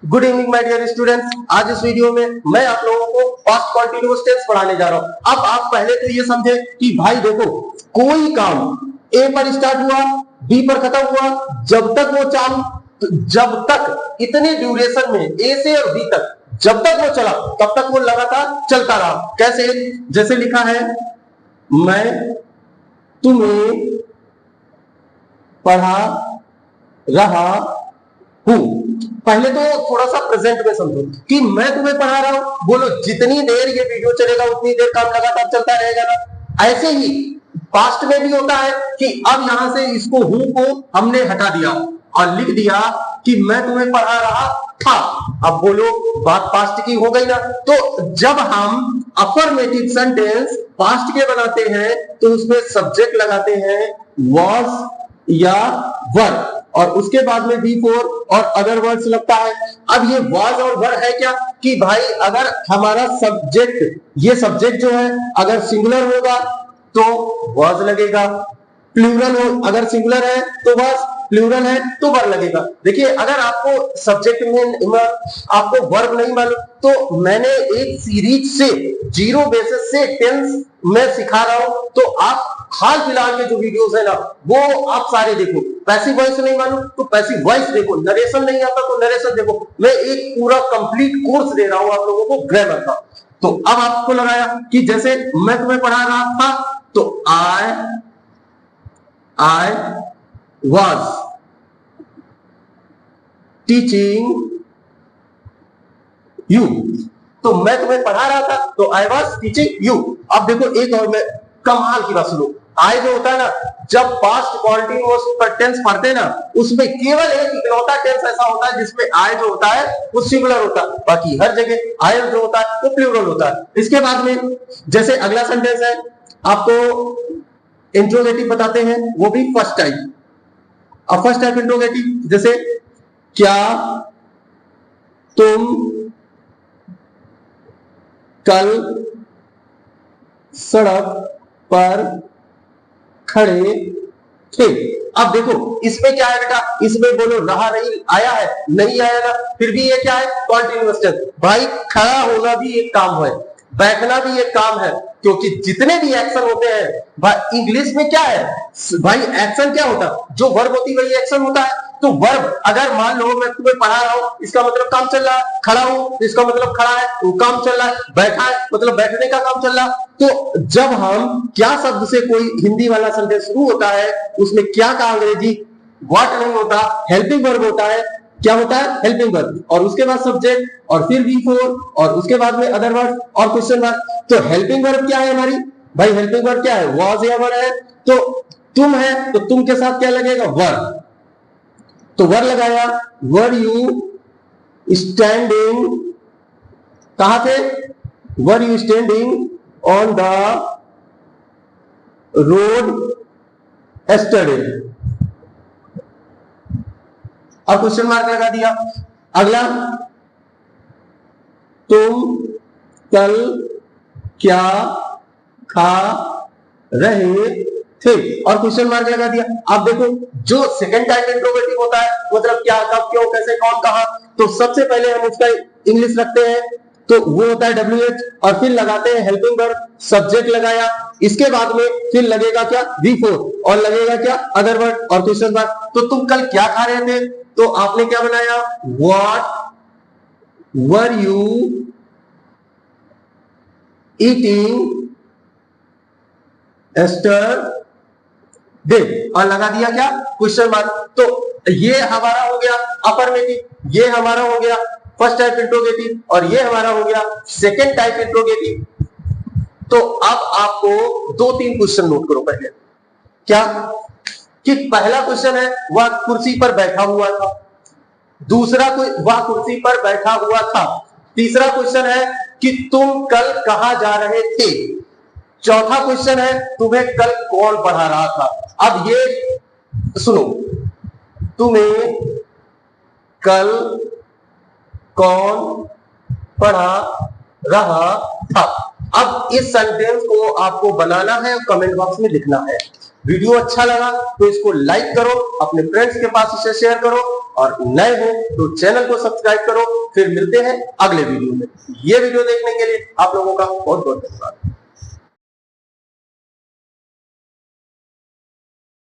Good evening my dear students. आज इस video में मैं आप लोगों को पास्ट कंटीन्यूअस टेंस पढ़ाने जा रहा हूं। अब आप पहले तो ये समझे कि भाई देखो, कोई काम ए पर स्टार्ट हुआ, बी पर खत्म हुआ, जब तक इतने ड्यूरेशन में ए से और बी तक जब तक वो चला तब तक वो लगातार चलता रहा। कैसे? जैसे लिखा है, मैं तुम्हें पढ़ा रहा हूं। पहले तो थोड़ा सा प्रेजेंट में समझो कि मैं तुम्हें पढ़ा रहा हूं। बोलो, जितनी देर ये वीडियो चलेगा उतनी देर काम लगातार चलता रहेगा ना। ऐसे ही पास्ट में भी होता है कि अब यहां से इसको हूं को हमने हटा दिया और लिख दिया कि मैं तुम्हें पढ़ा रहा था। अब बोलो, बात पास्ट की हो गई ना। तो जब हम अफर्मेटिव सेंटेंस पास्ट के बनाते हैं तो उसमें सब्जेक्ट लगाते हैं वॉज या वर, और उसके बाद में बी फोर और अदर वर्ड्स लगता है। अब ये वॉज और वर है क्या कि भाई अगर हमारा सब्जेक्ट, ये सब्जेक्ट जो है अगर सिंगुलर होगा तो वॉज लगेगा, प्लूरल हो, अगर सिंगुलर है तो वॉज, प्लूरल है तो वर लगेगा। देखिए, अगर आपको सब्जेक्ट में आपको वर्ब नहीं मालूम तो मैंने एक सीरीज से जीरो बेसिस से टेंस में सिखा रहा हूं, तो आप हाल फिलहाल के जो वीडियोस है ना वो आप सारे देखो। पैसिव वॉइस नहीं मालूम तो पैसिव वॉइस देखो, नरेशन नहीं आता तो नरेशन देखो। मैं एक पूरा कंप्लीट कोर्स दे रहा हूं आप लोगों को ग्रामर का। तो अब आपको लगाया कि जैसे मैं तुम्हें पढ़ा रहा था तो I was teaching you। तो मैं तुम्हें पढ़ा रहा था तो I was teaching you। अब देखो एक और मैं कमाल की बात सुनो, आई जो होता है ना, जब पास्ट कंटीन्यूअस पर टेंस पढ़ते हैं ना उसमें केवल एक इकलौता टेंस ऐसा होता है जिसमें आई जो होता है वो सिंगुलर होता है, बाकी हर जगह आई जो होता है वो प्लूरल होता है। इसके बाद में जैसे अगला सेंटेंस है, आपको इंट्रोगेटिव बताते हैं, वो भी फर्स्ट टाइप। अब फर्स्ट टाइप इंट्रोगेटिव जैसे, क्या तुम कल सड़क पर खड़े थे। अब देखो इसमें क्या है बेटा, इसमें बोलो रहा नहीं आया है, नहीं आया ना, फिर भी ये क्या है, कॉन्टिन्यूअस टेंस। भाई खड़ा होना भी एक काम है, बैठना भी एक काम है, क्योंकि जितने भी एक्शन होते हैं भाई इंग्लिश में क्या है भाई, एक्शन क्या होता है, जो वर्ब होती है वही एक्शन होता है। तो वर्ब, अगर मान लो मैं तुम्हें पढ़ा रहा हूं इसका मतलब काम चल रहा है, खड़ा हूं इसका मतलब खड़ा है वो काम चल रहा है, बैठा है मतलब बैठने का काम चल रहा है। तो जब हम क्या शब्द से कोई हिंदी वाला सेंटेंस शुरू होता है उसमें क्या का अंग्रेजी व्हाट नहीं होता, हेल्पिंग वर्ब होता है। क्या होता है? हेल्पिंग वर्ब, और उसके बाद सब्जेक्ट और फिर बी फोर और उसके बाद में अदर वर्ड और क्वेश्चन मार्क। तो हेल्पिंग वर्ब क्या है हमारी भाई, हेल्पिंग वर्ब क्या है, वॉज या वर है। तो तुम है तो तुम के साथ क्या लगेगा, वर। तो वर लगाया, वर यू स्टैंडिंग, कहां थे, were you standing on the road yesterday. और क्वेश्चन मार्क लगा दिया। अगला, तुम कल क्या खा रहे थे, और क्वेश्चन मार्क लगा दिया। आप देखो जो सेकंड टाइप इंट्रोगेटिव होता है मतलब क्या, कब, क्यों, कैसे, कौन, कहां, तो सबसे पहले हम उसका इंग्लिश रखते हैं तो वो होता है WH, और फिर लगाते हैं हेल्पिंग वर्ब, सब्जेक्ट लगाया, इसके बाद में फिर लगेगा क्या, V4, और लगेगा क्या, अदर वर्ड और क्वेश्चन मार्क। तो तुम कल क्या खा रहे थे तो आपने क्या बनाया, what were you eating yesterday, और लगा दिया क्या, क्वेश्चन मार्क। तो ये हमारा हो गया अफर्मेटिव, ये हमारा हो गया फर्स्ट टाइप इंट्रोगेटिव, और ये हमारा हो गया सेकंड टाइप इंट्रोगेटिव। तो अब आपको दो तीन क्वेश्चन नोट करो पहले। क्या कि पहला क्वेश्चन है, वह कुर्सी पर बैठा हुआ था। दूसरा, वह कुर्सी पर बैठा हुआ था। तीसरा क्वेश्चन है कि तुम कल कहां जा रहे थे। चौथा क्वेश्चन है, तुम्हें कल कौन पढ़ा रहा था। अब ये सुनो, तुम्हें कल कौन पढ़ा रहा था। अब इस सेंटेंस को आपको बनाना है और कमेंट बॉक्स में लिखना है। वीडियो अच्छा लगा तो इसको लाइक करो, अपने फ्रेंड्स के पास इसे शेयर करो। और नए हो तो चैनल को सब्सक्राइब करो। फिर मिलते हैं अगले वीडियो में। ये वीडियो देखने के लिए आप लोगों का बहुत बहुत धन्यवाद।